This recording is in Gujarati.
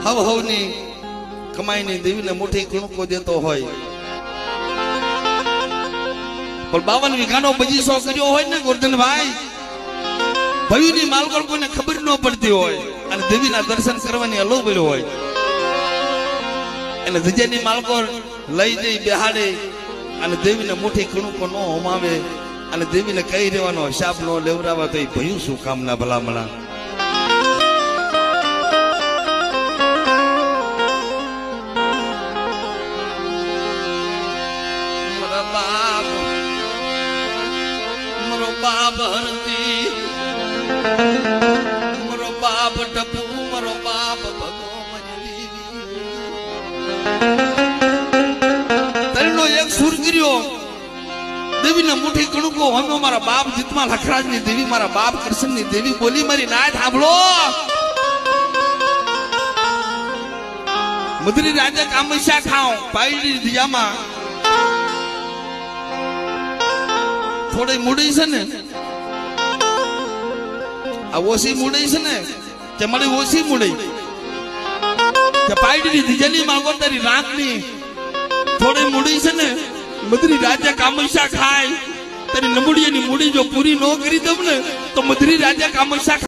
હવ હવની કમાઈની દેવીને મુઠ્ઠી કણકો દેતો હોય, પણ 52 વીઘાનો બગીચો કર્યો હોય ને ગોરધનભાઈ, ભયુની માલકોળ કોઈને ખબર ન પડતી હોય અને દેવીના દર્શન કરવાની અલોબલ હોય, અને ધજાની માલકોળ લઈ જઈ બેહાડે અને દેવીને મુઠ્ઠી કણકો ન હોમાવે અને દેવીને કહી રહેવાનો હિસાબ ન લેવરાવા તો એ ભયું શું કામના ભલામણા. બાપ હરતી મારો બાપ ટપુ મારો બાપ ભગો તરીનો એક સુર કર્યો દેવીને મુઠ્ઠી કણકો હમ્યો મારા બાપ જીતમાં લખરાજની દેવી મારા બાપ કૃષ્ણની દેવી બોલી મારી નાથ સાંભળો. મધરી રાજા કામસ્યા ખાઓ પાયડી દિયામાં થોડી મૂડી છે ને, આ ઓછી મૂડી છે ને તે મારી ઓછી મૂડી તે પાયડી દિજાની માંગો તારી રાતની થોડી મૂડી છે ને, મધરી રાજા કામસ્યા ખાય તારી નમુડીની મૂડી જો પૂરી ન કરી દઉં ને તો મધરી રાજા કામસ્યા